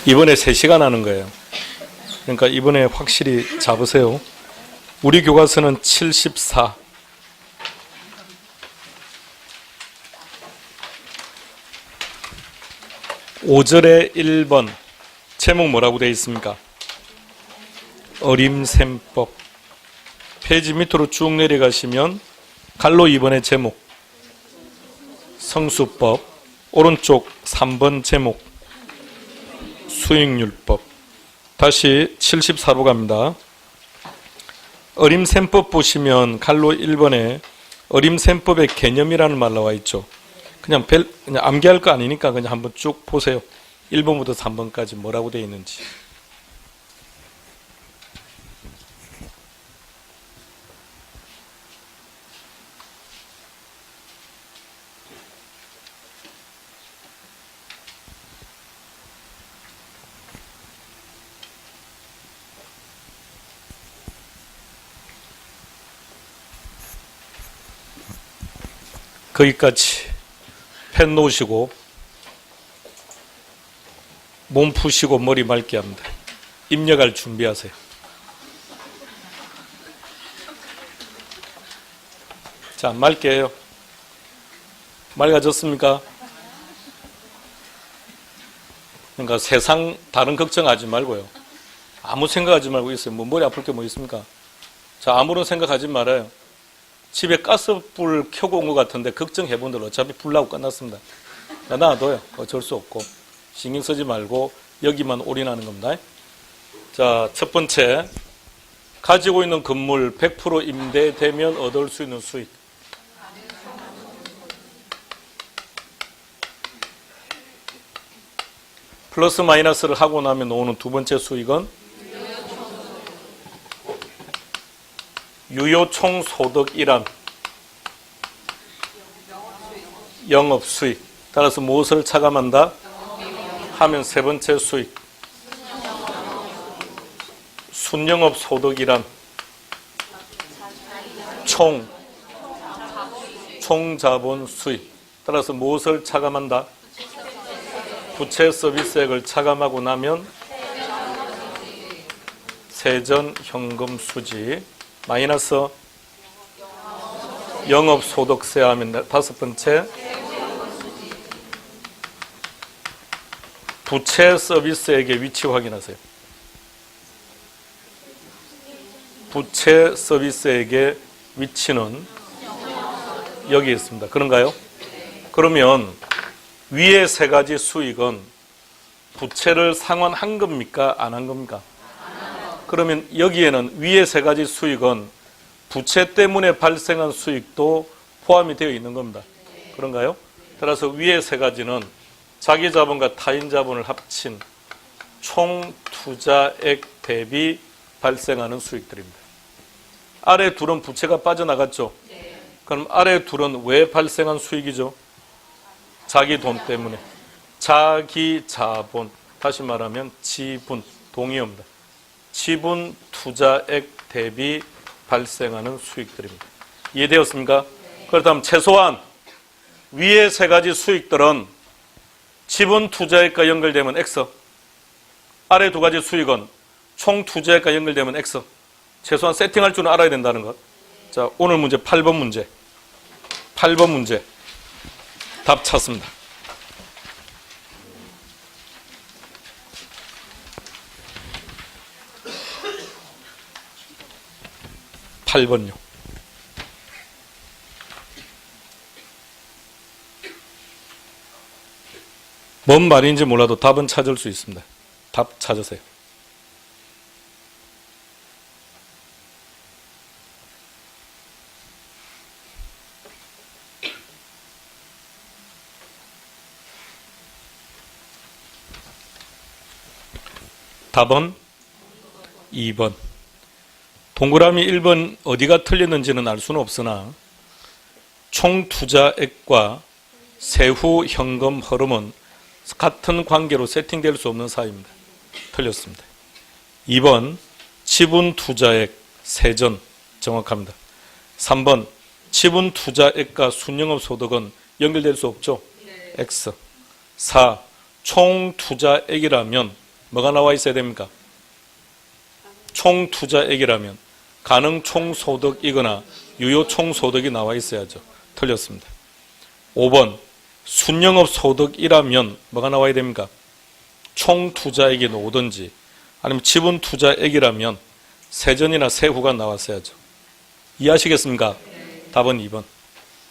이번에 3시간 하는 거예요. 그러니까 이번에 확실히 잡으세요. 우리 교과서는 74. (5절에) 1번 제목 뭐라고 되어 있습니까? 어림셈법. 페이지 밑으로 쭉 내려가시면 갈로 2번의 제목 성수법, 오른쪽 3번 제목 수익률법. 다시 74로 갑니다. 어림셈법 보시면 갈로 1번에 어림셈법의 개념이라는 말 나와 있죠. 그냥 암기할 거 아니니까 그냥 한번 쭉 보세요. 1번부터 3번까지 뭐라고 되어 있는지. 거기까지 펜 놓으시고 몸 푸시고 머리 맑게 합니다. 입력할 준비하세요. 자, 맑게 해요. 맑아졌습니까? 그러니까 세상 다른 걱정하지 말고요. 아무 생각하지 말고 있어요. 뭐 머리 아플 게 뭐 있습니까? 자, 아무런 생각하지 말아요. 집에 가스불 켜고 온 것 같은데 걱정해본들 어차피 불 나고 끝났습니다. 놔둬요. 어쩔 수 없고. 신경 쓰지 말고 여기만 올인하는 겁니다. 자, 첫 번째. 가지고 있는 건물 100% 임대되면 얻을 수 있는 수익. 플러스 마이너스를 하고 나면 오는 두 번째 수익은 유효총소득이란 영업수익. 따라서 무엇을 차감한다? 하면 세 번째 수익. 순영업소득이란 총자본 수익. 따라서 무엇을 차감한다? 부채 서비스액을 차감하고 나면 세전 현금 수지. 마이너스 영업소득세 하면 다섯 번째 부채 서비스액의 위치 확인하세요. 부채 서비스액의 위치는 여기 있습니다. 그런가요? 그러면 위에 세 가지 수익은 부채를 상환한 겁니까? 안 한 겁니까? 그러면 여기에는 위에 세 가지 수익은 부채 때문에 발생한 수익도 포함이 되어 있는 겁니다. 그런가요? 따라서 위에 세 가지는 자기 자본과 타인 자본을 합친 총 투자액 대비 발생하는 수익들입니다. 아래 둘은 부채가 빠져나갔죠? 그럼 아래 둘은 왜 발생한 수익이죠? 자기 돈 때문에. 자기 자본, 다시 말하면 지분, 동의어입니다. 지분 투자액 대비 발생하는 수익들입니다. 이해되었습니까? 그렇다면 최소한 위에 세 가지 수익들은 지분 투자액과 연결되면 X, 아래 두 가지 수익은 총 투자액과 연결되면 X. 최소한 세팅할 줄은 알아야 된다는 것. 자, 오늘 문제 8번 문제. 8번 문제. 답 찾습니다. 8번요. 뭔 말인지 몰라도 답은 찾을 수 있습니다. 답 찾으세요. 답은 2번. 동그라미 1번 어디가 틀렸는지는 알 수는 없으나 총 투자액과 세후 현금 흐름은 같은 관계로 세팅될 수 없는 사이입니다. 틀렸습니다. 2번 지분 투자액 세전 정확합니다. 3번 지분 투자액과 순영업 소득은 연결될 수 없죠. X. 4. 총 투자액이라면 뭐가 나와 있어야 됩니까? 총투자액이라면 가능 총소득이거나 유효 총소득이 나와 있어야죠. 틀렸습니다. 5번 순영업 소득이라면 뭐가 나와야 됩니까? 총투자액이 나오든지 아니면 지분투자액이라면 세전이나 세후가 나왔어야죠. 이해하시겠습니까? 답은 2번.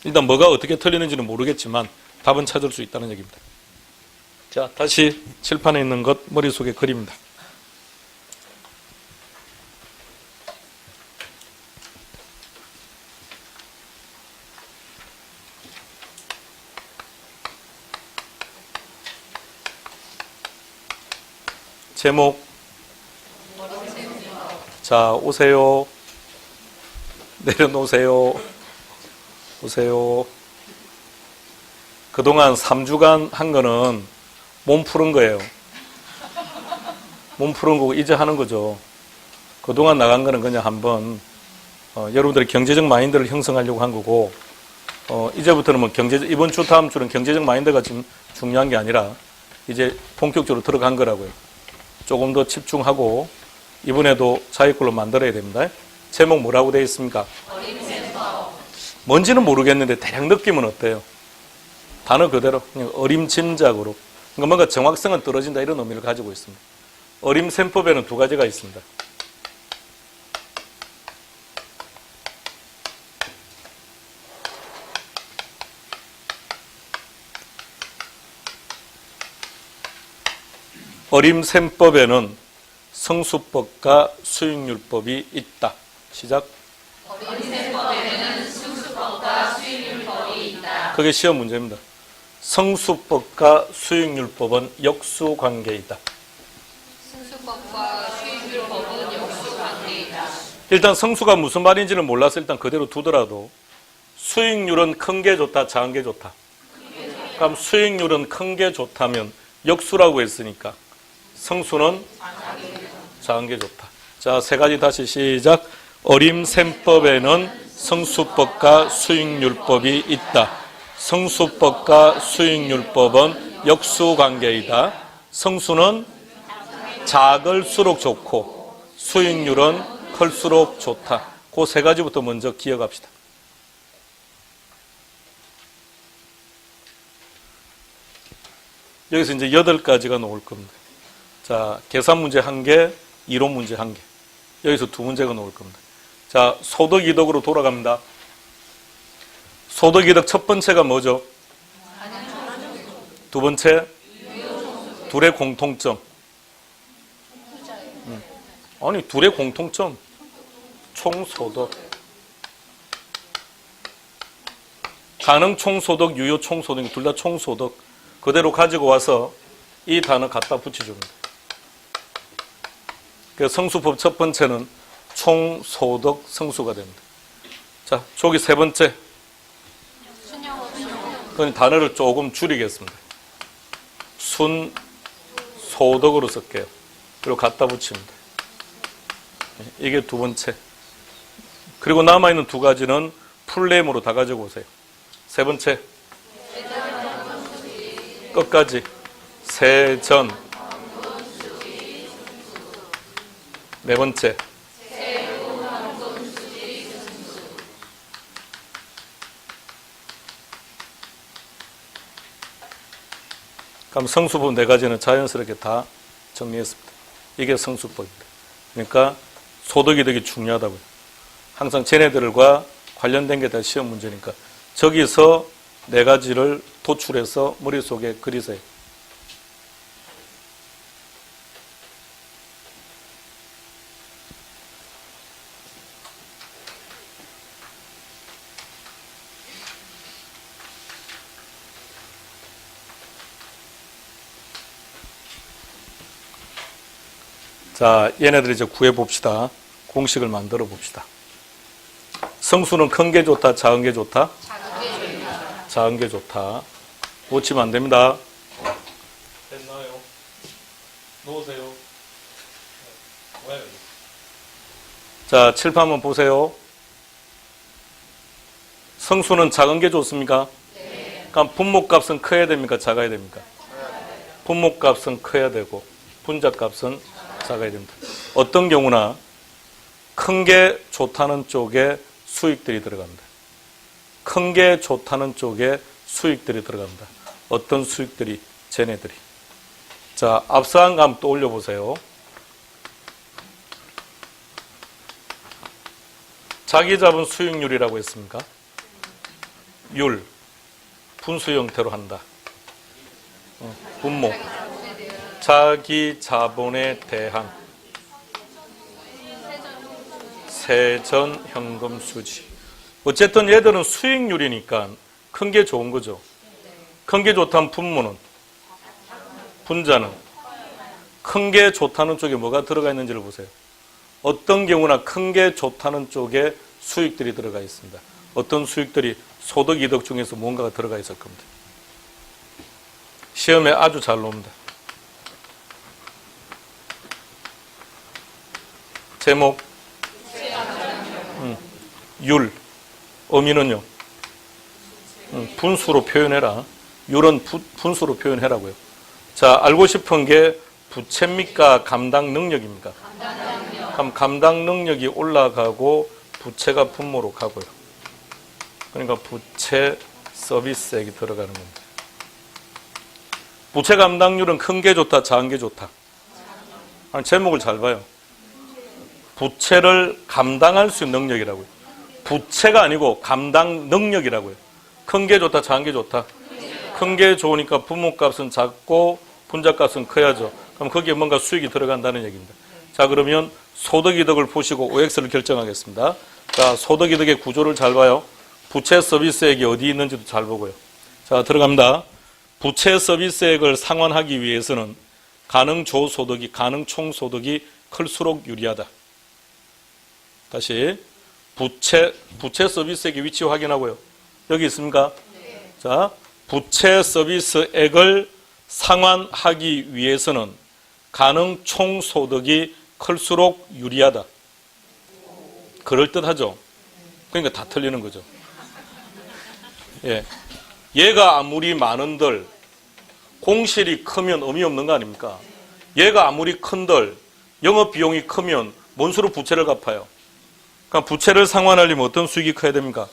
일단 뭐가 어떻게 틀리는지는 모르겠지만 답은 찾을 수 있다는 얘기입니다. 자, 다시 칠판에 있는 것 머릿속에 그립니다. 제목. 자, 오세요. 내려놓으세요. 오세요. 그동안 3주간 한 거는 몸 푸는 거예요. 몸 푸는 거고 이제 하는 거죠. 그동안 나간 거는 그냥 한번 여러분들의 경제적 마인드를 형성하려고 한 거고 이제부터는 뭐 이번 주 다음 주는 경제적 마인드가 지금 중요한 게 아니라 이제 본격적으로 들어간 거라고요. 조금 더 집중하고 이번에도 자기 걸로 만들어야 됩니다. 제목 뭐라고 되어 있습니까? 뭔지는 모르겠는데 대략 느낌은 어때요? 단어 그대로 그냥 어림짐작으로, 그러니까 뭔가 정확성은 떨어진다 이런 의미를 가지고 있습니다. 어림셈법에는 두 가지가 있습니다. 어림셈법에는 성수법과 수익률법이 있다. 시작. 어림셈법에는 성수법과 수익률법이 있다. 그게 시험 문제입니다. 성수법과 수익률법은 역수관계이다. 성수법과 수익률법은 역수관계이다. 일단 성수가 무슨 말인지는 몰라서 일단 그대로 두더라도 수익률은 큰 게 좋다, 작은 게 좋다. 그럼 수익률은 큰 게 좋다면 역수라고 했으니까 성수는 작은 게 좋다. 자, 세 가지 다시 시작. 어림셈법에는 성수법과 수익률법이 있다. 성수법과 수익률법은 역수관계이다. 성수는 작을수록 좋고 수익률은 클수록 좋다. 그 세 가지부터 먼저 기억합시다. 여기서 이제 8가지가 나올 겁니다. 자, 계산 문제 1개, 이론 문제 1개. 여기서 2문제가 나올 겁니다. 자, 소득 이득으로 돌아갑니다. 소득 이득 첫 번째가 뭐죠? 두 번째? 둘의 공통점. 아니, 둘의 공통점. 총소득. 가능 총소득, 유효 총소득, 둘 다 총소득. 그대로 가지고 와서 이 단어 갖다 붙여줍니다. 그래서 성수법 첫 번째는 총소득 성수가 됩니다. 자, 저기 세 번째. 그건 단어를 조금 줄이겠습니다. 순소득으로 쓸게요. 그리고 갖다 붙입니다. 이게 두 번째. 그리고 남아있는 두 가지는 풀네임으로 다 가지고 오세요. 세 번째. 끝까지. 세전. 네 번째. 그럼 성수법 네 가지는 자연스럽게 다 정리했습니다. 이게 성수법입니다. 그러니까 소득이득이 중요하다고요. 항상 쟤네들과 관련된 게 다 시험 문제니까 저기서 네 가지를 도출해서 머릿속에 그리세요. 자, 얘네들 이제 구해봅시다. 공식을 만들어 봅시다. 성수는 큰 게 좋다, 작은 게 좋다? 작은 게 좋다. 놓치면 안 됩니다. 됐나요? 놓으세요. 자, 칠판 한번 보세요. 성수는 작은 게 좋습니까? 네. 그럼 분모값은 커야 됩니까? 작아야 됩니까? 분모값은 커야 되고 분자값은 작아야 됩니다. 어떤 경우나 큰 게 좋다는 쪽에 수익들이 들어갑니다. 큰 게 좋다는 쪽에 수익들이 들어갑니다. 어떤 수익들이? 쟤네들이. 자, 앞서한 감 또 올려보세요. 자기 잡은 수익률이라고 했습니까? 율, 분수 형태로 한다. 분모, 자기 자본에 대한 세전 현금 수지. 어쨌든 얘들은 수익률이니까 큰 게 좋은 거죠. 큰 게 좋다는 분모는, 분자는 큰 게 좋다는 쪽에 뭐가 들어가 있는지를 보세요. 어떤 경우나 큰 게 좋다는 쪽에 수익들이 들어가 있습니다. 어떤 수익들이? 소득, 이득 중에서 뭔가가 들어가 있을 겁니다. 시험에 아주 잘 나옵니다. 제목, 율, 의미는요? 분수로 표현해라. 율은 분수로 표현해라고요. 자, 알고 싶은 게 부채입니까? 감당 능력입니까? 그럼 감당 능력이 올라가고 부채가 분모로 가고요. 그러니까 부채 서비스액이 들어가는 겁니다. 부채 감당률은 큰 게 좋다, 작은 게 좋다? 아니, 제목을 잘 봐요. 부채를 감당할 수 있는 능력이라고요. 부채가 아니고 감당 능력이라고요. 큰 게 좋다, 작은 게 좋다? 큰 게 좋으니까 분모값은 작고 분자값은 커야죠. 그럼 거기에 뭔가 수익이 들어간다는 얘기입니다. 자, 그러면 소득이득을 보시고 OX를 결정하겠습니다. 자, 소득이득의 구조를 잘 봐요. 부채 서비스액이 어디 있는지도 잘 보고요. 자, 들어갑니다. 부채 서비스액을 상환하기 위해서는 가능 조소득이, 가능 총소득이 클수록 유리하다. 다시 부채 서비스액의 위치 확인하고요. 여기 있습니까? 네. 자, 부채 서비스액을 상환하기 위해서는 가능 총소득이 클수록 유리하다. 그럴듯하죠? 그러니까 다 틀리는 거죠. 예. 얘가 아무리 많은들 공실이 크면 의미 없는 거 아닙니까? 얘가 아무리 큰들 영업비용이 크면 뭔 수로 부채를 갚아요? 그러니까 부채를 상환하려면 어떤 수익이 커야 됩니까?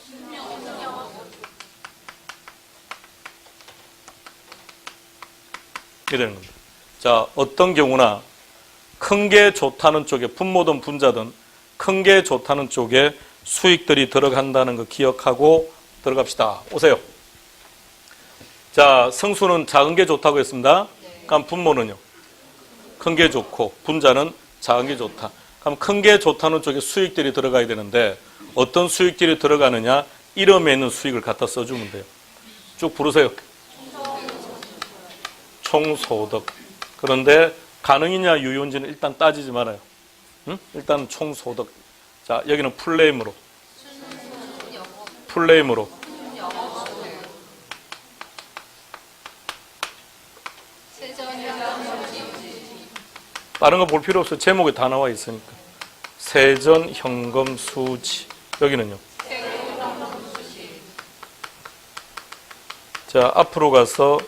이렇게 되는 겁니다. 자, 어떤 경우나 큰 게 좋다는 쪽에 분모든 분자든 큰 게 좋다는 쪽에 수익들이 들어간다는 거 기억하고 들어갑시다. 오세요. 자, 성수는 작은 게 좋다고 했습니다. 그럼 분모는요? 큰 게 좋고 분자는 작은 게 좋다. 그럼 큰 게 좋다는 쪽에 수익들이 들어가야 되는데 어떤 수익들이 들어가느냐? 이름에 있는 수익을 갖다 써주면 돼요. 쭉 부르세요. 총소득. 그런데 가능이냐 유효인지는 일단 따지지 말아요. 응? 일단 총소득. 자, 여기는 풀네임으로. 풀네임으로. 다른 거 볼 필요 없어요. 제목에 다 나와 있으니까. 세전 현금 수지. 여기는요. 자, 앞으로 가서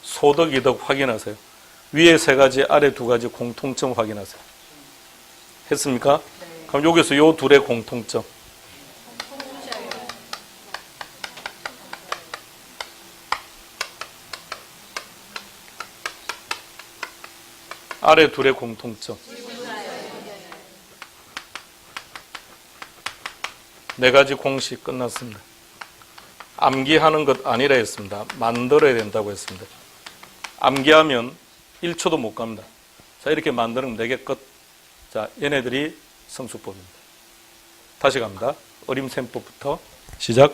소득, 이득 확인하세요. 위에 세 가지, 아래 두 가지 공통점 확인하세요. 했습니까? 네. 그럼 여기서 요 둘의 공통점. 아래 둘의 공통점. 네 가지 공식 끝났습니다. 암기하는 것 아니라 했습니다. 만들어야 된다고 했습니다. 암기하면 1초도 못 갑니다. 자, 이렇게 만드는 4개 끝. 자, 얘네들이 성수법입니다. 다시 갑니다. 어림셈법부터 시작.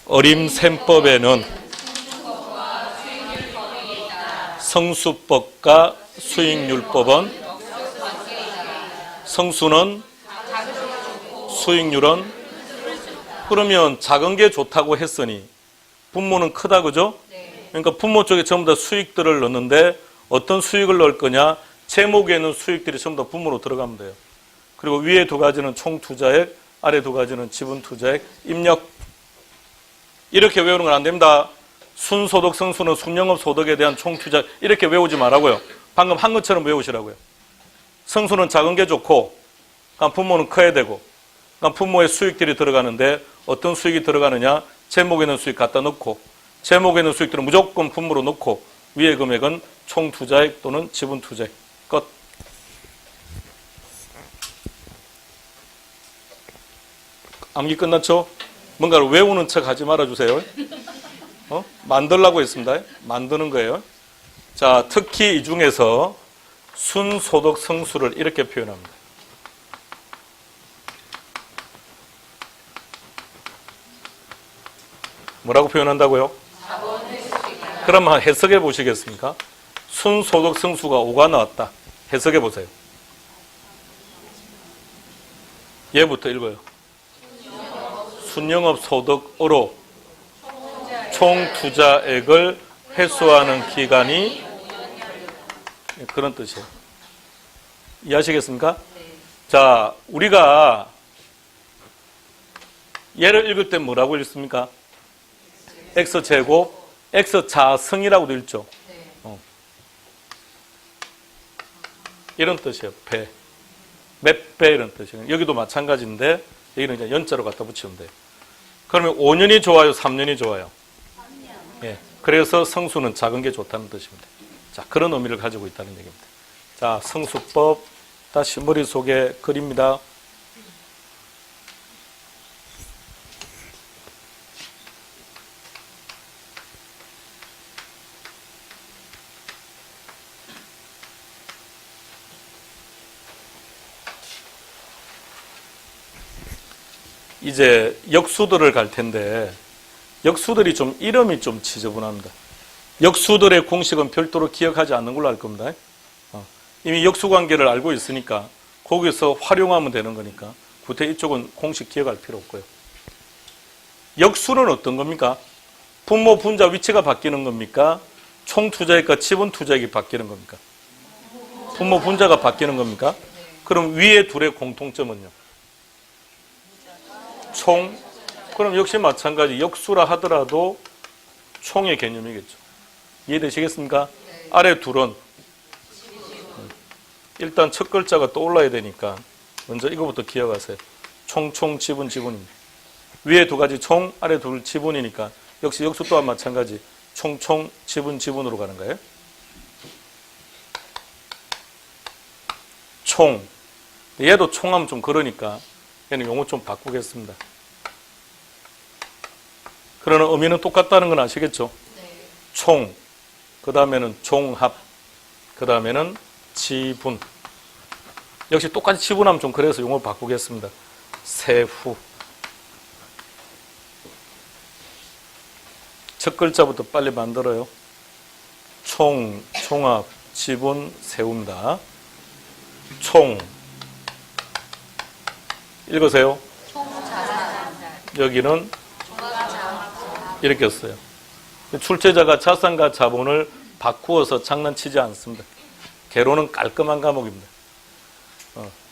어림셈법에는 성수법과 수익률법은 성수는 수익률은 그러면 작은 게 좋다고 했으니 분모는 크다, 그죠? 그러니까 분모 쪽에 전부 다 수익들을 넣는데 어떤 수익을 넣을 거냐? 제목에 있는 수익들이 전부 다 분모로 들어가면 돼요. 그리고 위에 두 가지는 총투자액, 아래 두 가지는 지분투자액, 입력. 이렇게 외우는 건 안 됩니다. 순소득 성수는 순영업 소득에 대한 총투자 이렇게 외우지 말라고요. 방금 한 것처럼 외우시라고요. 성수는 작은 게 좋고, 분모는 커야 되고, 분모에 수익들이 들어가는데 어떤 수익이 들어가느냐? 제목에 있는 수익 갖다 넣고, 제목에 있는 수익들은 무조건 분모로 넣고, 위의 금액은 총 투자액 또는 지분 투자액. 끝. 암기 끝났죠? 뭔가를 외우는 척 하지 말아주세요. 만들라고 했습니다. 만드는 거예요. 자, 특히 이 중에서 순소득 성수를 이렇게 표현합니다. 뭐라고 표현한다고요? 그럼 해석해 보시겠습니까? 순소득 성수가 5가 나왔다. 해석해 보세요. 얘부터 읽어요. 순영업 소득으로 총 투자액을 회수하는 기간이 그런 뜻이에요. 이해하시겠습니까? 자, 우리가 얘를 읽을 때 뭐라고 읽습니까? X제곱, X자승이라고도 읽죠. 이런 뜻이에요. 배. 몇 배 이런 뜻이에요. 여기도 마찬가지인데 여기는 이제 연자로 갖다 붙이면 돼요. 그러면 5년이 좋아요? 3년이 좋아요? 3년. 예. 그래서 성수는 작은 게 좋다는 뜻입니다. 자, 그런 의미를 가지고 있다는 얘기입니다. 자, 성수법 다시 머릿속에 그립니다. 이제 역수들을 갈 텐데 역수들이 좀 이름이 좀 지저분합니다. 역수들의 공식은 별도로 기억하지 않는 걸로 알 겁니다. 이미 역수관계를 알고 있으니까 거기서 활용하면 되는 거니까 구태 이쪽은 공식 기억할 필요 없고요. 역수는 어떤 겁니까? 분모 분자 위치가 바뀌는 겁니까? 총 투자액과 지분 투자액이 바뀌는 겁니까? 분모 분자가 바뀌는 겁니까? 그럼 위에 둘의 공통점은요? 총. 그럼 역시 마찬가지 역수라 하더라도 총의 개념이겠죠. 이해되시겠습니까? 아래 둘은 일단 첫 글자가 떠올라야 되니까 먼저 이거부터 기억하세요. 총 지분입니다. 위에 두 가지 총, 아래 둘 지분이니까 역시 역수 또한 마찬가지 총 지분으로 가는 거예요. 총. 얘도 총하면 좀 그러니까 얘는 용어 좀 바꾸겠습니다. 그러나 의미는 똑같다는 건 아시겠죠? 네. 총, 그 다음에는 종합, 그 다음에는 지분. 역시 똑같이 지분하면 좀 그래서 용어 바꾸겠습니다. 세후. 첫 글자부터 빨리 만들어요. 총, 종합, 지분, 세웁니다. 총. 읽으세요. 여기는 이렇게 써요. 출제자가 자산과 자본을 바꾸어서 장난치지 않습니다. 개론은 깔끔한 과목입니다.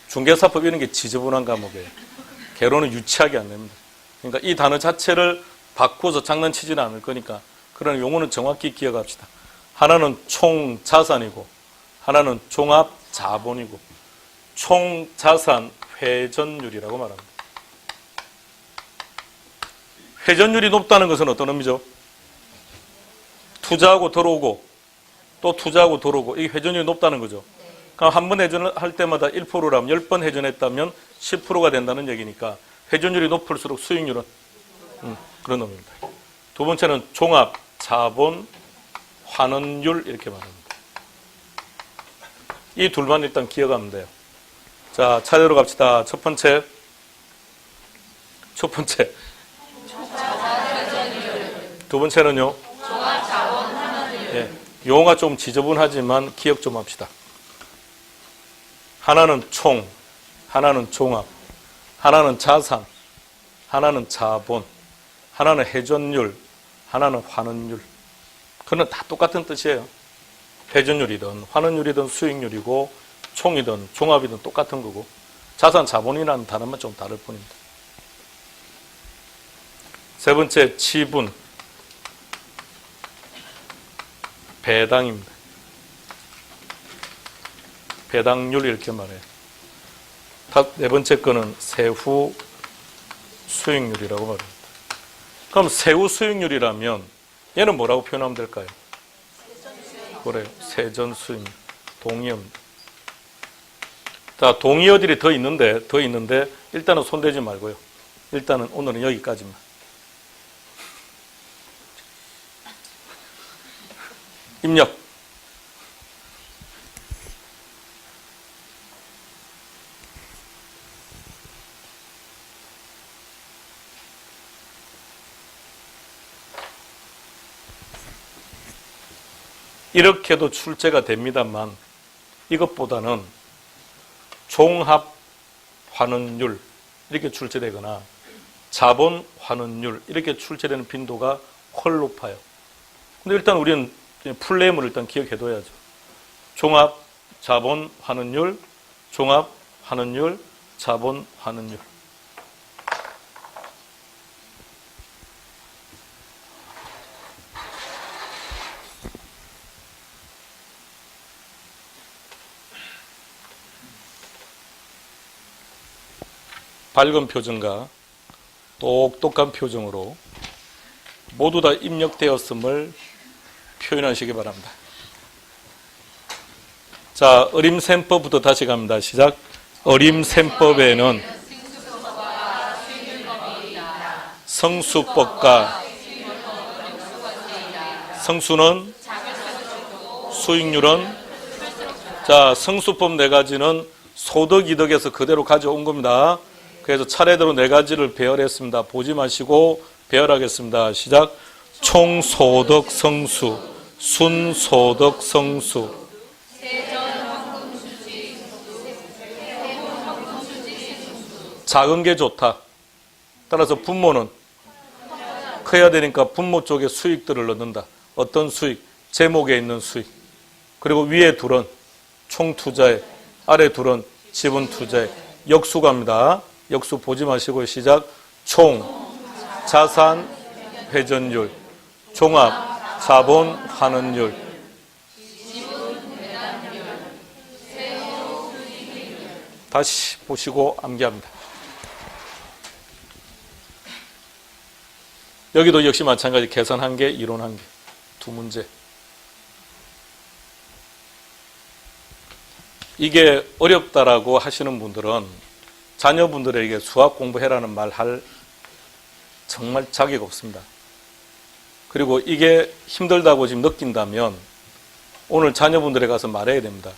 중개사법 이런 게 지저분한 과목이에요. 개론은 유치하게 안 됩니다. 그러니까 이 단어 자체를 바꾸어서 장난치지는 않을 거니까 그런 용어는 정확히 기억합시다. 하나는 총 자산이고 하나는 종합 자본이고 총 자산 회전율이라고 말합니다. 회전율이 높다는 것은 어떤 의미죠? 투자하고 들어오고 또 투자하고 들어오고 이게 회전율이 높다는 거죠. 그럼 한 번 회전을 할 때마다 1%라면 10번 회전했다면 10%가 된다는 얘기니까 회전율이 높을수록 수익률은 그런 의미입니다. 두 번째는 종합, 자본, 환원율 이렇게 말합니다. 이 둘만 일단 기억하면 돼요. 자, 차례로 갑시다. 첫 번째. 두 번째는요. 예, 용어가 좀 지저분하지만 기억 좀 합시다. 하나는 총, 하나는 종합, 하나는 자산, 하나는 자본, 하나는 회전율, 하나는 환원율. 그건 다 똑같은 뜻이에요. 회전율이든 환원율이든 수익률이고 총이든 종합이든 똑같은 거고 자산, 자본이라는 단어만 좀 다를 뿐입니다. 세 번째, 지분. 배당입니다. 배당률 이렇게 말해요. 네 번째 거는 세후 수익률이라고 말합니다. 그럼 세후 수익률이라면 얘는 뭐라고 표현하면 될까요? 그래요. 세전 수익률. 동의어입니다. 자, 동의어들이 더 있는데 일단은 손대지 말고요. 일단은 오늘은 여기까지만. 입력. 이렇게도 출제가 됩니다만 이것보다는 종합 환원율 이렇게 출제되거나 자본 환원율 이렇게 출제되는 빈도가 훨 높아요. 근데 일단 우리는 풀네임을 일단 기억해둬야죠. 종합 자본 환원율, 종합 환원율, 자본 환원율. 밝은 표정과 똑똑한 표정으로 모두 다 입력되었음을 표현하시기 바랍니다. 자, 어림셈법부터 다시 갑니다. 시작. 어림셈법에는 성수법과 성수는 수익률은 자, 성수법 네 가지는 소득 이득에서 그대로 가져온 겁니다. 그래서 차례대로 네 가지를 배열했습니다. 보지 마시고 배열하겠습니다. 시작. 총소득 성수, 순소득 성수. 작은 게 좋다. 따라서 분모는 커야 되니까 분모 쪽에 수익들을 넣는다. 어떤 수익? 제목에 있는 수익. 그리고 위에 둘은 총투자에, 아래 둘은 지분투자에. 역수 갑니다. 역수 보지 마시고 시작. 총, 자산, 회전율, 종합, 자본, 환원율. 다시 보시고 암기합니다. 여기도 역시 마찬가지 계산 한 개, 이론 한 개. 두 문제. 이게 어렵다라고 하시는 분들은 자녀분들에게 수학 공부해라는 말 할 정말 자격 없습니다. 그리고 이게 힘들다고 지금 느낀다면 오늘 자녀분들에 가서 말해야 됩니다.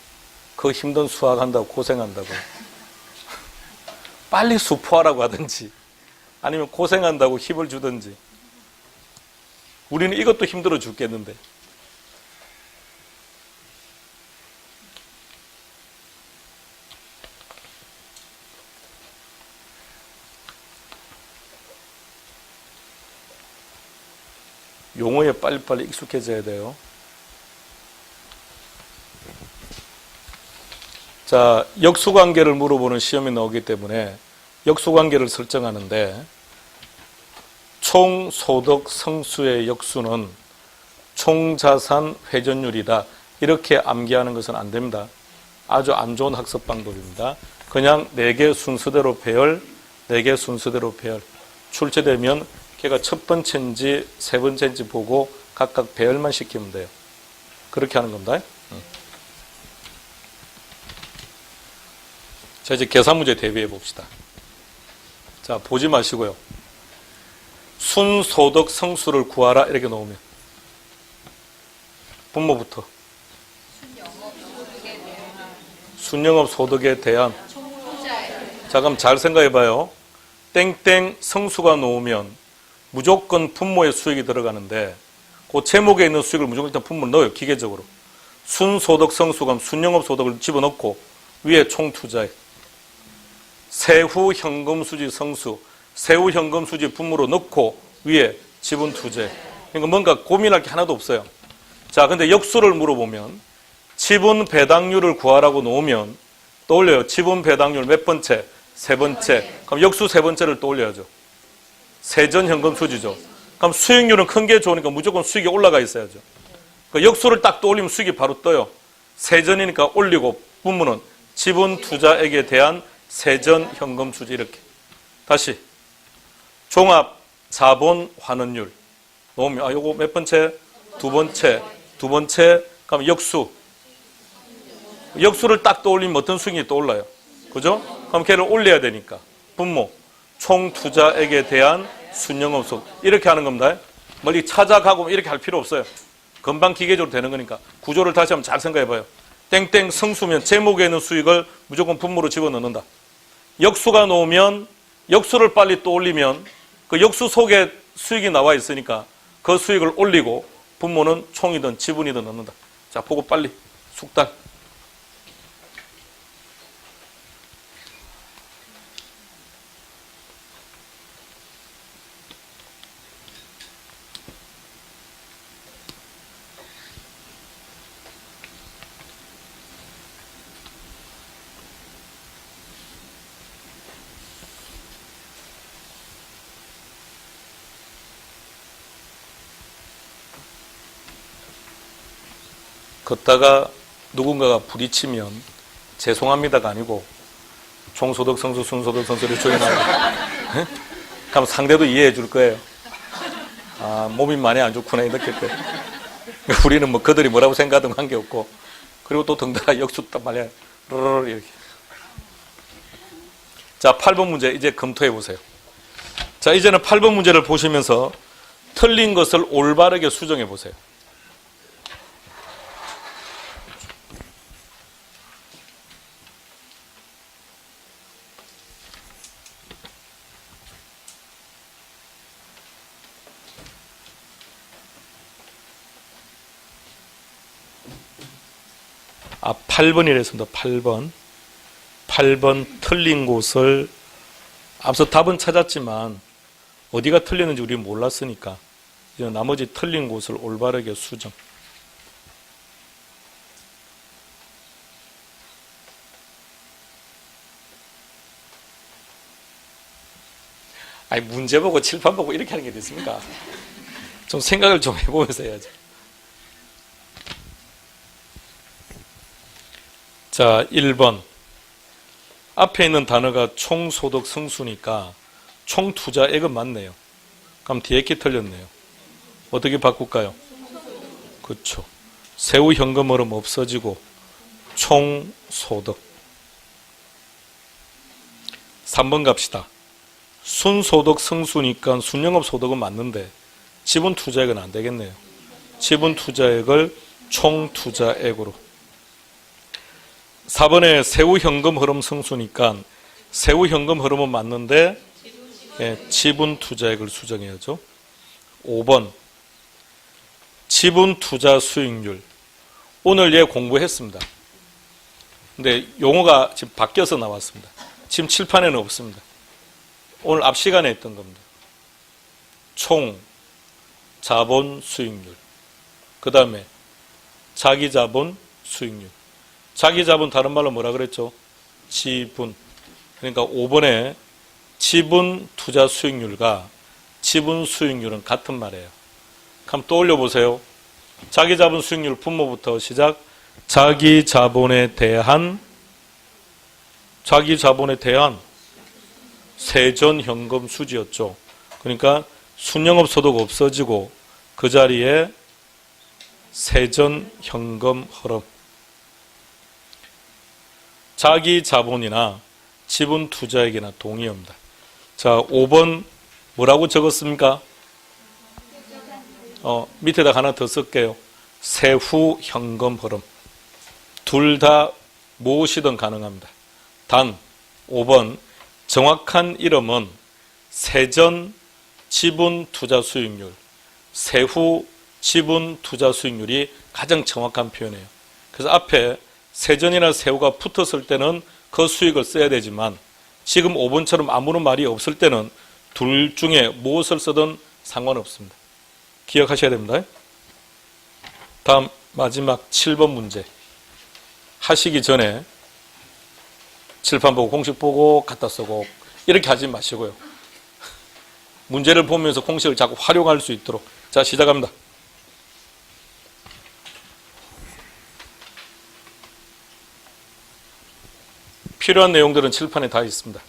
그 힘든 수학 한다고 고생한다고. 빨리 수포하라고 하든지 아니면 고생한다고 힙을 주든지. 우리는 이것도 힘들어 죽겠는데. 용어에 빨리빨리 익숙해져야 돼요. 자, 역수관계를 물어보는 시험이 나오기 때문에 역수관계를 설정하는데 총소득 성수의 역수는 총자산 회전율이다. 이렇게 암기하는 것은 안 됩니다. 아주 안 좋은 학습 방법입니다. 그냥 4개 순서대로 배열, 4개 순서대로 배열. 출제되면 걔가 첫 번째인지 세 번째인지 보고 각각 배열만 시키면 돼요. 그렇게 하는 겁니다. 자, 이제 계산 문제 대비해 봅시다. 자, 보지 마시고요. 순소득 성수를 구하라 이렇게 놓으면 분모부터 순영업 소득에 대한 자, 그럼 잘 생각해 봐요. 땡땡 성수가 놓으면 무조건 분모에 수익이 들어가는데 그 제목에 있는 수익을 무조건 일단 분모를 넣어요. 기계적으로. 순소득 성수가 순영업 소득을 집어넣고 위에 총투자액. 세후 현금 수지 성수. 세후 현금 수지 분모로 넣고 위에 지분 투자액. 그러니까 뭔가 고민할 게 하나도 없어요. 자, 근데 역수를 물어보면 지분 배당률을 구하라고 놓으면 떠올려요. 지분 배당률 몇 번째? 세 번째. 그럼 역수 세 번째를 떠올려야죠. 세전 현금 수지죠. 그럼 수익률은 큰 게 좋으니까 무조건 수익이 올라가 있어야죠. 그러니까 역수를 딱 떠올리면 수익이 바로 떠요. 세전이니까 올리고 분모는 지분 투자액에 대한 세전 현금 수지. 이렇게. 다시 종합 자본 환원율 놓으면 요거 몇 번째? 두 번째 그럼 역수를 딱 떠올리면 어떤 수익이 떠올라요? 그죠? 그럼 걔를 올려야 되니까 분모 총 투자액에 대한 순영업소 이렇게 하는 겁니다. 멀리 찾아가고 이렇게 할 필요 없어요. 금방 기계적으로 되는 거니까. 구조를 다시 한번 잘 생각해 봐요. 땡땡 성수면 제목에 있는 수익을 무조건 분모로 집어넣는다. 역수가 나오면 역수를 빨리 떠올리면 그 역수 속에 수익이 나와 있으니까 그 수익을 올리고 분모는 총이든 지분이든 넣는다. 자, 보고 빨리 숙달. 걷다가 누군가가 부딪히면 죄송합니다가 아니고 총소득 성수 순소득 성수를 조인하고 그럼 상대도 이해해 줄 거예요. 아, 몸이 많이 안 좋구나 이렇게 때 우리는 뭐 그들이 뭐라고 생각하든 관계없고 그리고 또 덩달아 역수단 말이야. 이렇게. 자, 8번 문제 이제 검토해 보세요. 자, 이제는 8번 문제를 보시면서 틀린 것을 올바르게 수정해 보세요. 아, 8번이랬습니다. 8번 틀린 곳을 앞서 답은 찾았지만 어디가 틀렸는지 우리는 몰랐으니까 이제 나머지 틀린 곳을 올바르게 수정. 아니, 문제 보고 칠판 보고 이렇게 하는 게 됐습니까? 좀 생각을 좀 해보면서 해야지. 자, 1번. 앞에 있는 단어가 총소득 성수니까 총투자액은 맞네요. 그럼 뒤에 게 틀렸네요. 어떻게 바꿀까요? 그렇죠. 세후 현금 흐름 없어지고 총소득. 3번 갑시다. 순소득 성수니까 순영업 소득은 맞는데 지분 투자액은 안 되겠네요. 지분 투자액을 총투자액으로. 4번에 세후 현금 흐름 성수니까 세후 현금 흐름은 맞는데 지분 투자액을 수정해야죠. 5번 지분 투자 수익률. 오늘 얘 공부했습니다. 근데 용어가 지금 바뀌어서 나왔습니다. 지금 칠판에는 없습니다. 오늘 앞 시간에 했던 겁니다. 총 자본 수익률. 그 다음에 자기 자본 수익률. 자기 자본 다른 말로 뭐라 그랬죠? 지분. 그러니까 5번에 지분 투자 수익률과 지분 수익률은 같은 말이에요. 그럼 떠올려 보세요. 자기 자본 수익률 분모부터 시작. 자기 자본에 대한 세전 현금 수지였죠. 그러니까 순영업 소득 없어지고 그 자리에 세전 현금 흐름. 자기 자본이나 지분 투자액이나 동의어입니다. 자, 5번 뭐라고 적었습니까? 밑에다 하나 더 쓸게요. 세후 현금 흐름. 둘 다 무엇이든 가능합니다. 단 5번 정확한 이름은 세전 지분 투자 수익률, 세후 지분 투자 수익률이 가장 정확한 표현이에요. 그래서 앞에 세전이나 세후가 붙었을 때는 그 수익을 써야 되지만 지금 5번처럼 아무런 말이 없을 때는 둘 중에 무엇을 쓰든 상관없습니다. 기억하셔야 됩니다. 다음 마지막 7번 문제. 하시기 전에 칠판 보고 공식 보고 갖다 쓰고 이렇게 하지 마시고요. 문제를 보면서 공식을 자꾸 활용할 수 있도록. 자, 시작합니다. 필요한 내용들은 칠판에 다 있습니다.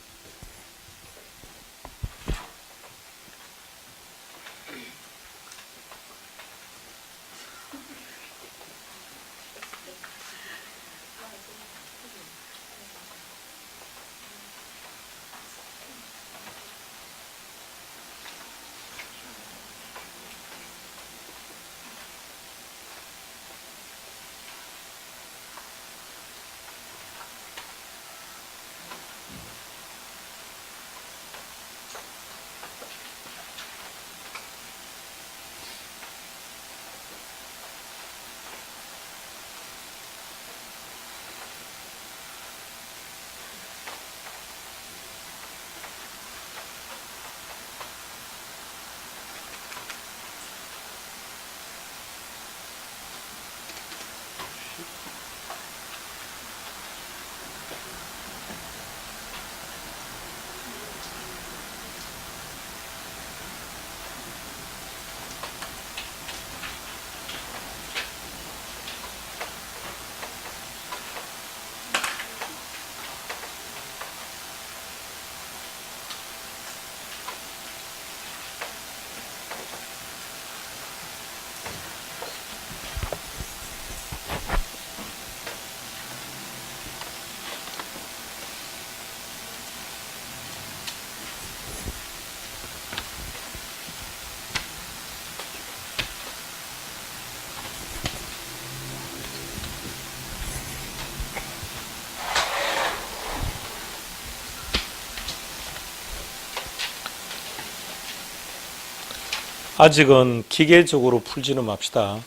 아직은 기계적으로 풀지는 맙시다.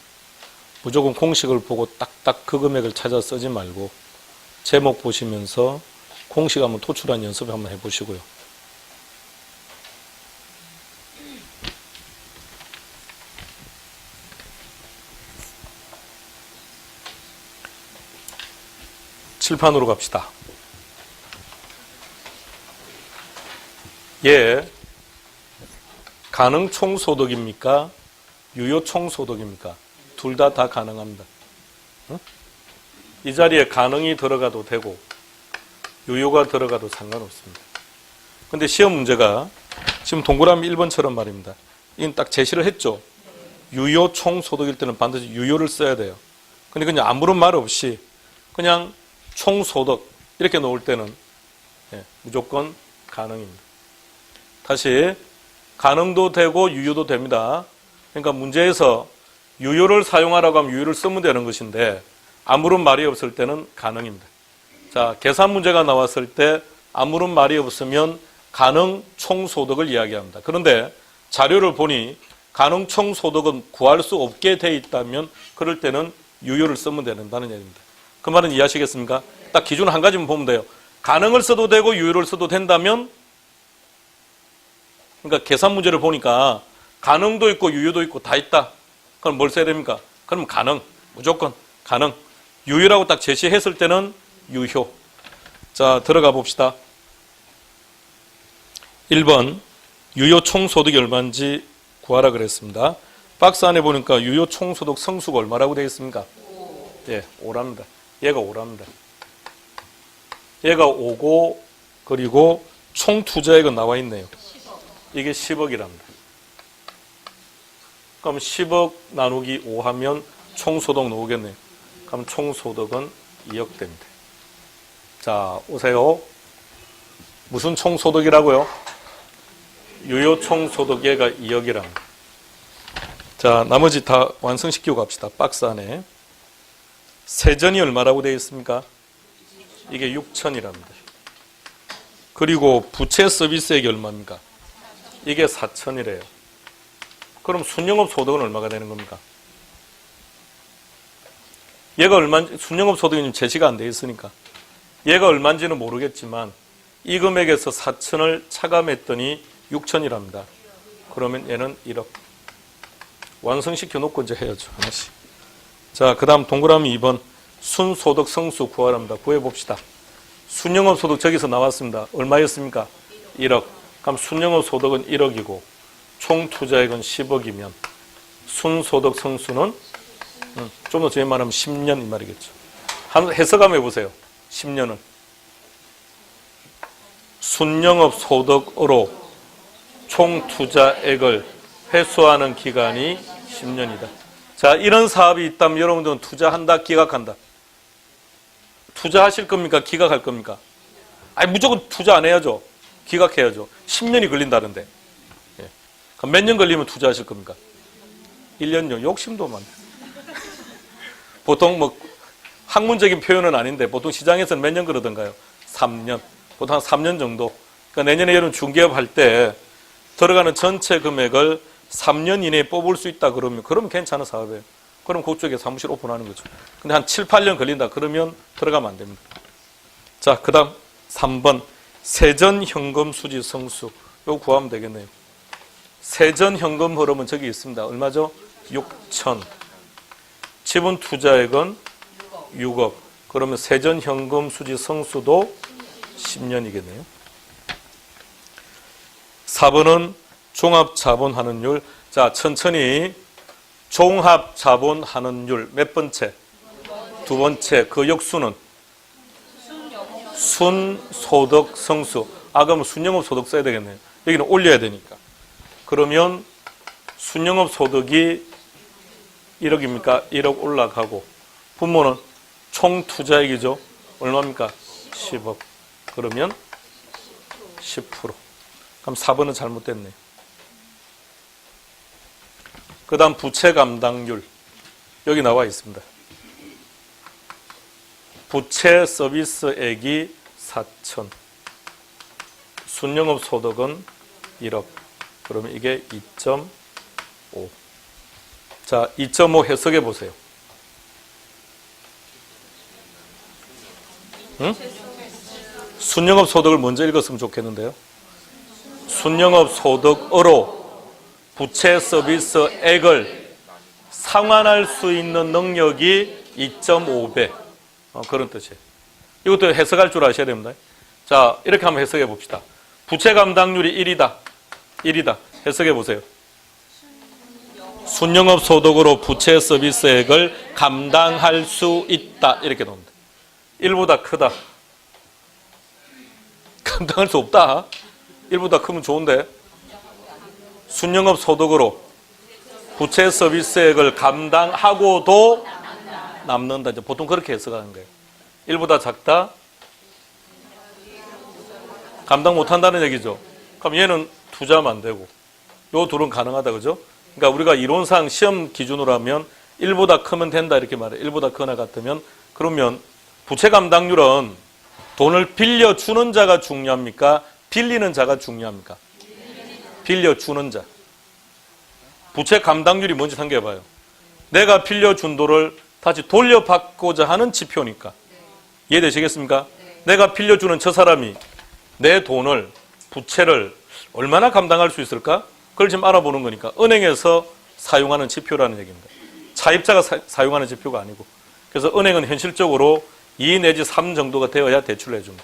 무조건 공식을 보고 딱딱 그 금액을 찾아 쓰지 말고 제목 보시면서 공식 한번 토출한 연습 한번 해보시고요. 칠판으로 갑시다. 예. 가능 총소득입니까? 유효 총소득입니까? 둘 다 가능합니다. 응? 이 자리에 가능이 들어가도 되고 유효가 들어가도 상관없습니다. 근데 시험 문제가 지금 동그라미 1번처럼 말입니다. 이건 딱 제시를 했죠. 유효 총소득일 때는 반드시 유효를 써야 돼요. 근데 그냥 아무런 말 없이 그냥 총소득 이렇게 놓을 때는 무조건 가능입니다. 다시 가능도 되고 유효도 됩니다. 그러니까 문제에서 유효를 사용하라고 하면 유효를 쓰면 되는 것인데 아무런 말이 없을 때는 가능입니다. 자, 계산 문제가 나왔을 때 아무런 말이 없으면 가능 총소득을 이야기합니다. 그런데 자료를 보니 가능 총소득은 구할 수 없게 돼 있다면 그럴 때는 유효를 쓰면 된다는 얘기입니다. 그 말은 이해하시겠습니까? 딱 기준 한 가지만 보면 돼요. 가능을 써도 되고 유효를 써도 된다면 그러니까 계산 문제를 보니까 가능도 있고 유효도 있고 다 있다. 그럼 뭘 써야 됩니까? 그럼 가능, 무조건 가능. 유효라고 딱 제시했을 때는 유효. 자, 들어가 봅시다. 1번 유효 총소득이 얼마인지 구하라 그랬습니다. 박스 안에 보니까 유효 총소득 성수가 얼마라고 되어 있습니까? 5. 예, 5랍니다. 얘가 5랍니다. 얘가 5고 그리고 총 투자액은 나와 있네요. 이게 10억이랍니다. 그럼 10억 나누기 5 하면 총소득 나오겠네요. 그럼 총소득은 2억 됩니다. 자, 오세요. 무슨 총소득이라고요? 유효 총소득 얘가 2억이랍니다. 자, 나머지 다 완성시키고 갑시다. 박스 안에. 세전이 얼마라고 되어 있습니까? 이게 6천이랍니다. 그리고 부채 서비스액이 얼마입니까? 이게 4천이래요. 그럼 순영업 소득은 얼마가 되는 겁니까? 얘가 얼마인지, 순영업 소득이 제시가 안 되어 있으니까. 얘가 얼마인지는 모르겠지만 이 금액에서 4천을 차감했더니 6천이랍니다. 그러면 얘는 1억. 완성시켜 놓고 이제 해야죠. 하나씩. 자, 그 다음 동그라미 2번. 순소득 성수 구하랍니다. 구해봅시다. 순영업 소득 저기서 나왔습니다. 얼마였습니까? 1억. 그럼 순영업 소득은 1억이고 총 투자액은 10억이면 순소득 성수는 좀 더 저희 말하면 10년 이 말이겠죠. 한번 해석 한번 해보세요. 10년은 순영업 소득으로 총 투자액을 회수하는 기간이 10년이다. 자, 이런 사업이 있다면 여러분들은 투자한다, 기각한다? 투자하실 겁니까? 기각할 겁니까? 아니, 무조건 투자 안 해야죠. 기각해야죠. 10년이 걸린다는데. 예. 그럼 몇 년 걸리면 투자하실 겁니까? 1년요. 욕심도 많네. 보통 뭐 학문적인 표현은 아닌데 보통 시장에서는 몇 년 그러던가요? 3년. 보통 한 3년 정도. 그러니까 내년에 여러분 중개업 할 때 들어가는 전체 금액을 3년 이내에 뽑을 수 있다 그러면 괜찮은 사업이에요. 그럼 그쪽에 사무실 오픈하는 거죠. 근데 한 7, 8년 걸린다 그러면 들어가면 안 됩니다. 자, 그 다음 3번 세전 현금 수지 성수. 이거 구하면 되겠네요. 세전 현금 흐름은 저기 있습니다. 얼마죠? 6천. 지분 투자액은 6억. 그러면 세전 현금 수지 성수도 10년이겠네요. 4번은 종합자본환원율. 자, 천천히. 종합자본환원율 몇 번째? 두 번째. 그 역수는? 순소득 성수. 아, 그러면 순영업 소득 써야 되겠네요. 여기는 올려야 되니까. 그러면 순영업 소득이 1억입니까? 1억 올라가고 분모는 총 투자액이죠. 얼마입니까? 10억. 그러면 10%. 그럼 4번은 잘못됐네요. 그 다음 부채 감당률. 여기 나와 있습니다. 부채 서비스액이 4천. 순영업 소득은 1억. 그러면 이게 2.5. 자, 2.5 해석해 보세요. 응? 순영업 소득을 먼저 읽었으면 좋겠는데요. 순영업 소득으로 부채 서비스액을 상환할 수 있는 능력이 2.5배. 그런 뜻이에요. 이것도 해석할 줄 아셔야 됩니다. 자, 이렇게 한번 해석해 봅시다. 부채 감당률이 1이다. 1이다. 해석해 보세요. 순영업 소득으로 부채 서비스액을 감당할 수 있다. 이렇게 나옵니다. 1보다 크다. 감당할 수 없다. 1보다 크면 좋은데. 순영업 소득으로 부채 서비스액을 감당하고도 남는다. 이제 보통 그렇게 해석하는 거예요. 1보다 작다. 감당 못한다는 얘기죠. 그럼 얘는 투자하면 안 되고 요 둘은 가능하다. 그죠? 그러니까 우리가 이론상 시험 기준으로 하면 1보다 크면 된다 이렇게 말해요. 1보다 크거나 같으면. 그러면 부채 감당률은 돈을 빌려주는 자가 중요합니까? 빌리는 자가 중요합니까? 빌려주는 자. 부채 감당률이 뭔지 생각해봐요. 내가 빌려준 돈을 다시 돌려받고자 하는 지표니까. 이해되시겠습니까? 내가 빌려주는 저 사람이 내 돈을, 부채를 얼마나 감당할 수 있을까? 그걸 지금 알아보는 거니까. 은행에서 사용하는 지표라는 얘기입니다. 차입자가 사용하는 지표가 아니고. 그래서 은행은 현실적으로 2 내지 3 정도가 되어야 대출을 해줍니다.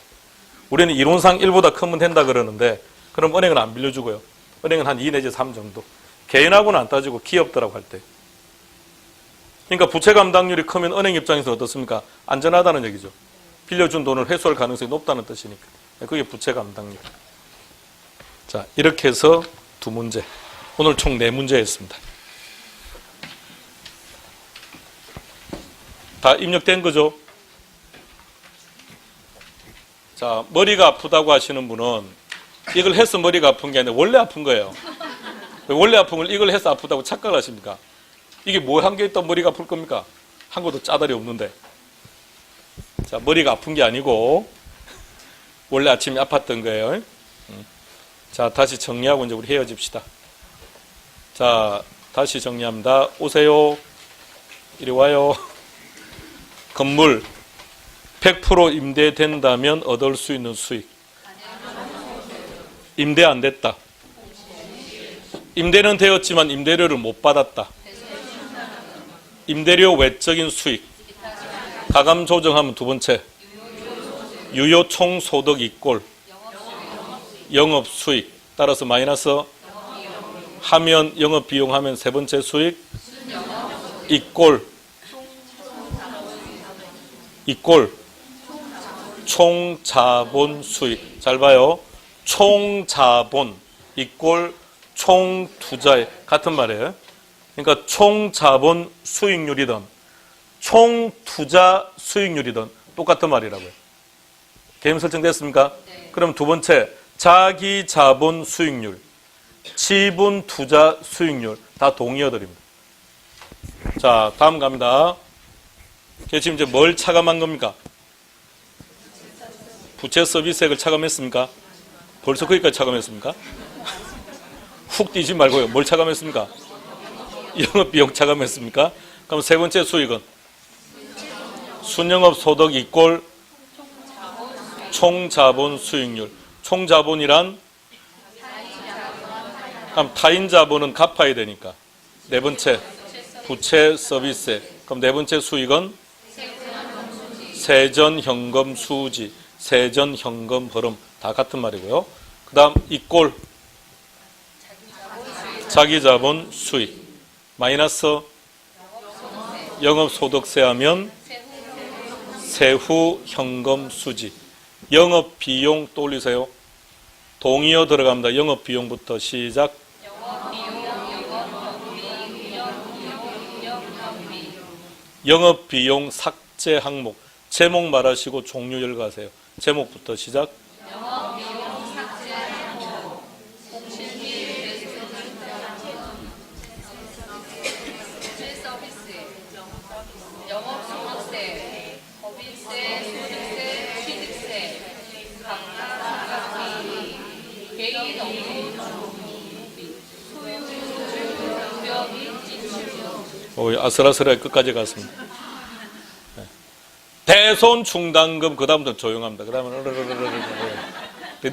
우리는 이론상 1보다 크면 된다 그러는데 그럼 은행은 안 빌려주고요. 은행은 한 2 내지 3 정도. 개인하고는 안 따지고 기업들하고 할 때. 그러니까 부채 감당률이 크면 은행 입장에서 어떻습니까? 안전하다는 얘기죠. 빌려준 돈을 회수할 가능성이 높다는 뜻이니까. 그게 부채 감당률. 자, 이렇게 해서 2문제. 오늘 총 4문제였습니다. 다 입력된 거죠? 자, 머리가 아프다고 하시는 분은 이걸 해서 머리가 아픈 게 아니라 원래 아픈 거예요. 원래 아픈 걸 이걸 해서 아프다고 착각을 하십니까? 이게 뭐 한 개 있다고 머리가 아플 겁니까? 한 것도 짜다리 없는데. 자, 머리가 아픈 게 아니고 원래 아침에 아팠던 거예요. 자, 다시 정리하고 이제 우리 헤어집시다. 자, 다시 정리합니다. 오세요. 이리 와요. 건물 100% 임대된다면 얻을 수 있는 수익. 임대 안 됐다. 임대는 되었지만 임대료를 못 받았다. 임대료 외적인 수익. 가감 조정하면 2번째. 유효 총소득 이꼴 영업 수익. 따라서 마이너스 하면 영업 비용 하면 3번째 수익 이꼴 총 자본 수익. 잘 봐요. 총자본 이꼴 총투자액 같은 말이에요. 그러니까 총자본 수익률이든 총투자 수익률이든 똑같은 말이라고요. 개념 설정됐습니까? 네. 그럼 두 번째, 자기자본 수익률, 지분투자 수익률 다 동의어들입니다. 자, 다음 갑니다. 지금 이제 뭘 차감한 겁니까? 부채 서비스액을 차감했습니까? 벌써 거기까지 차감했습니까? 훅 뛰지 말고요. 뭘 차감했습니까? 영업비용 차감했습니까? 그럼 세 번째 수익은? 순영업 소득 이꼴 총자본 수익률. 총자본이란? 그럼 타인 자본은 갚아야 되니까. 네 번째, 부채 서비스액. 그럼 네 번째 수익은? 세전 현금 수지, 세전 현금 흐름 다 같은 말이고요. 그 다음 이꼴 자기자본 수익 마이너스 영업소득세 하면 세후 현금 수지. 영업비용 또 올리세요. 동의어 들어갑니다. 영업비용부터 시작. 영업비용 삭제 항목. 제목 말하시고 종류 열가세요. 제목부터 시작. 영업비용 삭제 항목. 공실비 서비스, 영업소득세, 법인세, 소득세, 취득세, 각각비, 개인 업무비, 소유주, 병역, 진출료. 아슬아슬하게 끝까지 갔습니다. 대손 충당금. 그 다음부터 조용합니다. 그 다음은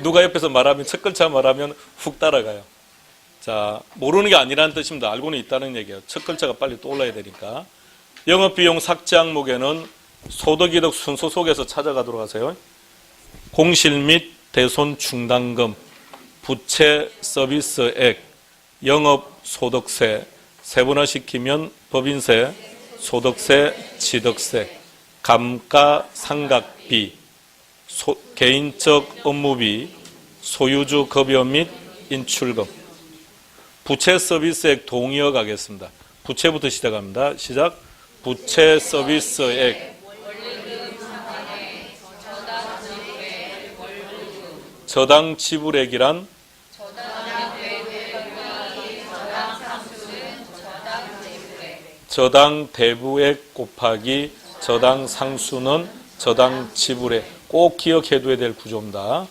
누가 옆에서 말하면 첫 글자 말하면 훅 따라가요. 자, 모르는 게 아니라는 뜻입니다. 알고는 있다는 얘기예요. 첫 글자가 빨리 떠올라야 되니까. 영업비용 삭제 항목에는 소득이득 순서 속에서 찾아가도록 하세요. 공실 및 대손 충당금, 부채 서비스액, 영업소득세, 세분화시키면 법인세, 소득세, 취득세, 감가상각비, 개인적 업무비, 소유주 급여 및 인출금. 부채 서비스액 동의어 가겠습니다. 부채부터 시작합니다. 시작. 부채 서비스액. 저당 지불액이란? 저당 대부액 곱하기 저당 상수는 저당 지불액. 꼭 기억해둬야 될 구조입니다.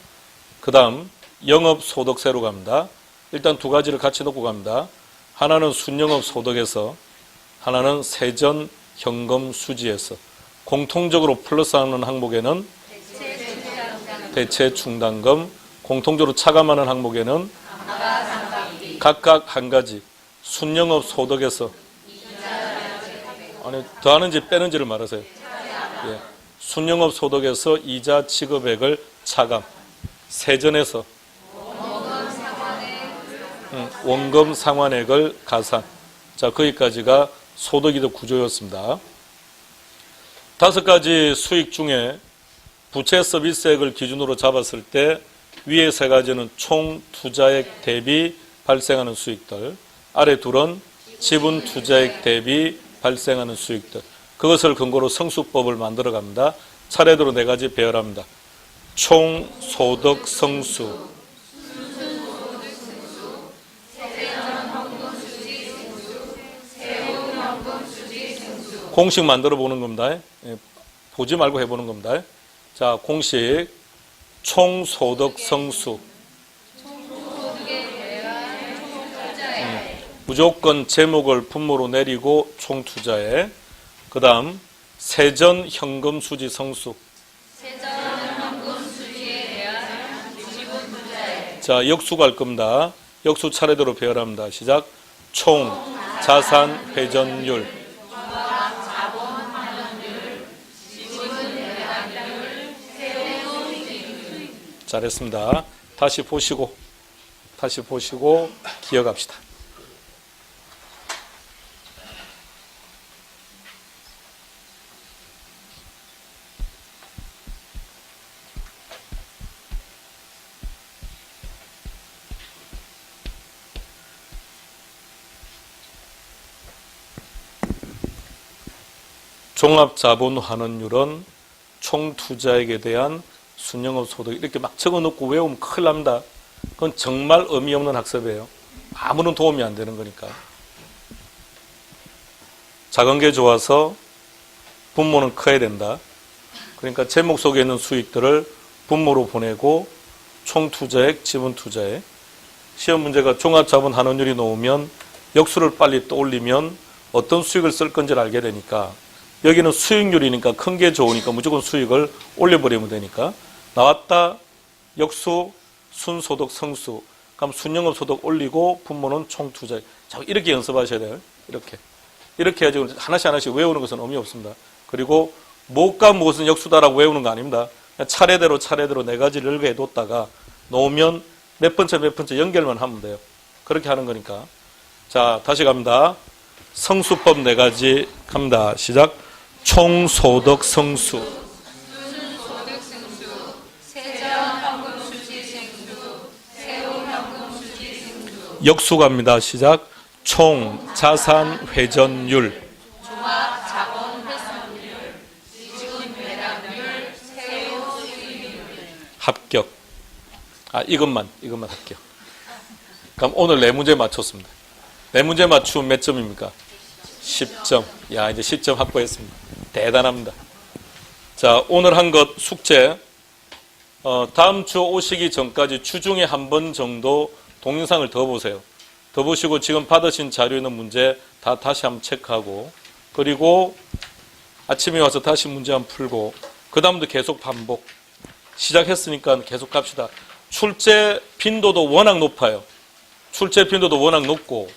그 다음 영업소득세로 갑니다. 일단 두 가지를 같이 놓고 갑니다. 하나는 순영업 소득에서, 하나는 세전 현금 수지에서. 공통적으로 플러스하는 항목에는 대체 충당금, 공통적으로 차감하는 항목에는 각각 한 가지. 순영업 소득에서, 아니 더하는지 빼는지를 말하세요. 예. 순영업 소득에서 이자 지급액을 차감. 세전에서 원금 상환액을 가산. 자, 거기까지가 소득이득 구조였습니다. 다섯 가지 수익 중에 부채 서비스액을 기준으로 잡았을 때 위에 세 가지는 총 투자액 대비 발생하는 수익들, 아래 둘은 지분 투자액 대비 발생하는 수익들. 그것을 근거로 성수법을 만들어 갑니다. 차례대로 네 가지 배열합니다. 총 소득 성수, 공식 만들어 보는 겁니다. 보지 말고 해보는 겁니다. 자, 공식. 총 소득 성수. 무조건 제목을 분모로 내리고 총 투자에. 그 다음 세전 현금 수지 성수. 자, 역수 갈 겁니다. 역수 차례대로 배열합니다. 시작. 총 자산 회전율. 잘했습니다. 다시 보시고 기억합시다. 종합자본환원율은 총투자액에 대한 순영업 소득 이렇게 막 적어놓고 외우면 큰일 납니다. 그건 정말 의미 없는 학습이에요. 아무런 도움이 안 되는 거니까. 작은 게 좋아서 분모는 커야 된다. 그러니까 제목 속에 있는 수익들을 분모로 보내고 총투자액, 지분투자액. 시험 문제가 종합자본환원율이 나오면 역수를 빨리 떠올리면 어떤 수익을 쓸 건지를 알게 되니까 여기는 수익률이니까 큰 게 좋으니까 무조건 수익을 올려버리면 되니까 나왔다 역수 순소득 성수 그럼 순영업 소득 올리고 분모는 총투자액. 자, 이렇게 연습하셔야 돼요. 이렇게 해가지고 하나씩 외우는 것은 의미 없습니다. 그리고 무엇과 무엇은 역수다라고 외우는 거 아닙니다. 그냥 차례대로 네 가지를 해뒀다가 놓으면 몇 번째 연결만 하면 돼요. 그렇게 하는 거니까. 자, 다시 갑니다. 성수법 네 가지 갑니다. 시작. 총소득 성수. 역수 갑니다. 시작. 총 자산 회전율. 종합 자본 회수율. 지분 배당률. 세후 수익률. 합격. 이것만 합격. 그럼 오늘 네 문제 맞췄습니다. 네 문제 맞추면 몇 점입니까? 10점. 야, 이제 10점 확보했습니다. 대단합니다. 자, 오늘 한 것 숙제. 다음 주 오시기 전까지 주중에 한 번 정도 동영상을 더 보세요. 더 보시고 지금 받으신 자료에 있는 문제 다 다시 한번 체크하고 그리고 아침에 와서 다시 문제 한번 풀고 그 다음도 계속 반복. 시작했으니까 계속 갑시다. 출제 빈도도 워낙 높아요. 출제 빈도도 워낙 높고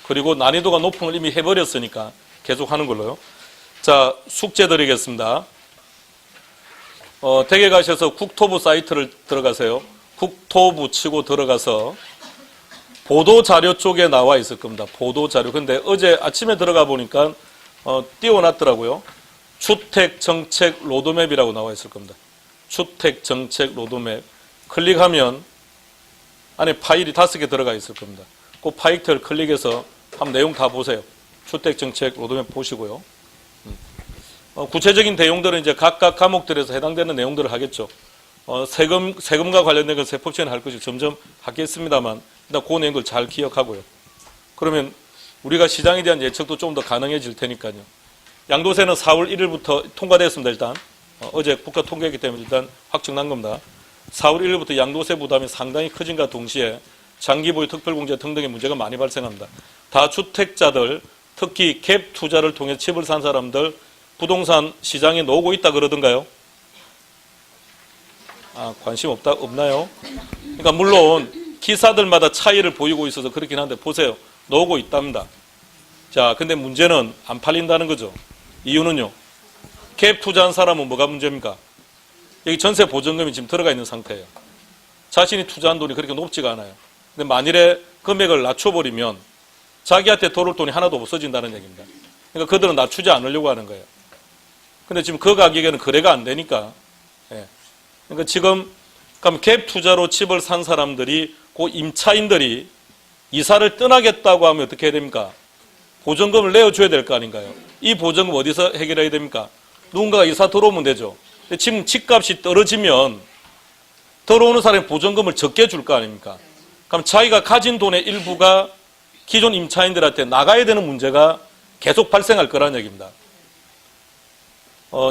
그리고 난이도가 높은 걸 이미 해버렸으니까 계속 하는 걸로요. 자, 숙제 드리겠습니다. 댁에 가셔서 국토부 사이트를 들어가세요. 국토부 치고 들어가서 보도자료 쪽에 나와 있을 겁니다. 보도자료. 근데 어제 아침에 들어가 보니까 띄워놨더라고요. 주택정책 로드맵이라고 나와 있을 겁니다. 주택정책 로드맵. 클릭하면 안에 파일이 5개 들어가 있을 겁니다. 그 파일을 클릭해서 한번 내용 다 보세요. 주택정책 로드맵 보시고요. 구체적인 내용들은 이제 각각 과목들에서 해당되는 내용들을 하겠죠. 세금과 관련된 건 세법시간에 할 것이 점점 하겠습니다만 일단 그 내용들 잘 기억하고요. 그러면 우리가 시장에 대한 예측도 좀 더 가능해질 테니까요. 양도세는 4월 1일부터 통과됐습니다. 일단 어제 국가 통계이기 때문에 일단 확정난 겁니다. 4월 1일부터 양도세 부담이 상당히 커진과 동시에 장기보유 특별공제 등등의 문제가 많이 발생합니다. 다주택자들 특히 갭 투자를 통해 집을 산 사람들 부동산 시장에 나오고 있다 그러던가요? 관심 없나요? 그러니까 물론 기사들마다 차이를 보이고 있어서 그렇긴 한데 보세요. 나오고 있답니다. 자, 근데 문제는 안 팔린다는 거죠. 이유는요. 갭 투자한 사람은 뭐가 문제입니까? 여기 전세 보전금이 지금 들어가 있는 상태예요. 자신이 투자한 돈이 그렇게 높지가 않아요. 근데 만일에 금액을 낮춰버리면 자기한테 돌을 돈이 하나도 없어진다는 얘기입니다. 그러니까 그들은 낮추지 않으려고 하는 거예요. 근데 지금 그 가격에는 거래가 안 되니까. 예. 그러니까 지금 그럼 갭 투자로 집을 산 사람들이 그 임차인들이 이사를 떠나겠다고 하면 어떻게 해야 됩니까? 보전금을 내어줘야 될 거 아닌가요? 이 보전금 어디서 해결해야 됩니까? 누군가가 이사 들어오면 되죠. 근데 지금 집값이 떨어지면 들어오는 사람이 보전금을 적게 줄 거 아닙니까? 그럼 자기가 가진 돈의 일부가 기존 임차인들한테 나가야 되는 문제가 계속 발생할 거라는 얘기입니다.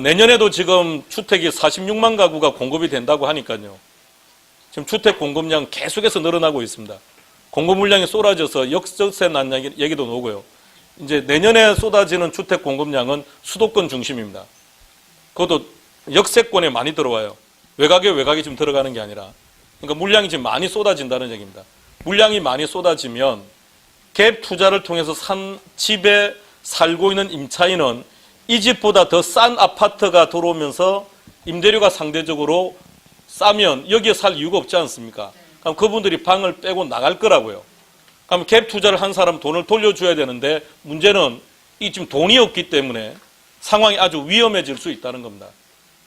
내년에도 지금 주택이 46만 가구가 공급이 된다고 하니까요. 지금 주택 공급량 계속해서 늘어나고 있습니다. 공급 물량이 쏟아져서 역전세 난 얘기도 나오고요. 이제 내년에 쏟아지는 주택 공급량은 수도권 중심입니다. 그것도 역세권에 많이 들어와요. 외곽에 지금 들어가는 게 아니라. 그러니까 물량이 지금 많이 쏟아진다는 얘기입니다. 물량이 많이 쏟아지면 갭 투자를 통해서 산 집에 살고 있는 임차인은 이 집보다 더 싼 아파트가 들어오면서 임대료가 상대적으로 싸면 여기에 살 이유가 없지 않습니까? 그럼 그분들이 방을 빼고 나갈 거라고요. 그럼 갭 투자를 한 사람 돈을 돌려줘야 되는데 문제는 이 지금 돈이 없기 때문에 상황이 아주 위험해질 수 있다는 겁니다.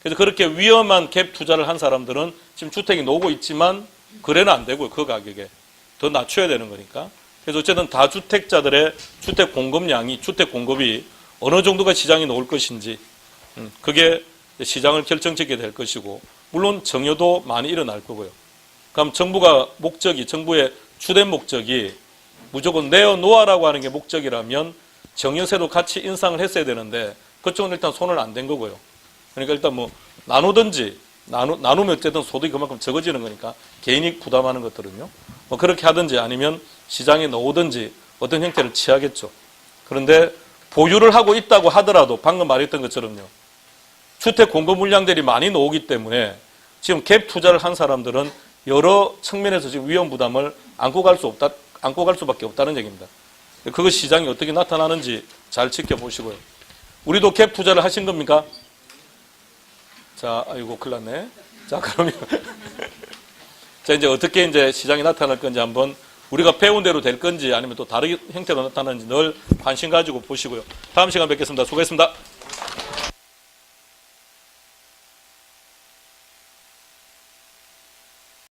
그래서 그렇게 위험한 갭 투자를 한 사람들은 지금 주택이 나오고 있지만 거래는 안 되고요. 그 가격에 더 낮춰야 되는 거니까. 그래서 어쨌든 다주택자들의 주택 공급이 어느 정도가 시장에 나올 것인지 그게 시장을 결정짓게 될 것이고, 물론 정여도 많이 일어날 거고요. 그럼 정부의 주된 목적이 무조건 내어놓아라고 하는 게 목적이라면 정여세도 같이 인상을 했어야 되는데 그쪽은 일단 손을 안 댄 거고요. 그러니까 일단 뭐 나누면 어쨌든 소득이 그만큼 적어지는 거니까 개인이 부담하는 것들은요. 뭐 그렇게 하든지 아니면 시장에 넣오든지 어떤 형태를 취하겠죠. 그런데 보유를 하고 있다고 하더라도 방금 말했던 것처럼요. 주택 공급 물량들이 많이 나오기 때문에 지금 갭 투자를 한 사람들은 여러 측면에서 지금 위험 부담을 안고 갈 수밖에 없다는 얘기입니다. 그거 시장이 어떻게 나타나는지 잘 지켜보시고요. 우리도 갭 투자를 하신 겁니까? 자, 아이고, 큰일 났네. 자, 그러면. 자, 이제 어떻게 이제 시장이 나타날 건지 한번 우리가 배운 대로 될 건지 아니면 또 다른 형태로 나타나는지 늘 관심 가지고 보시고요. 다음 시간 뵙겠습니다. 수고했습니다.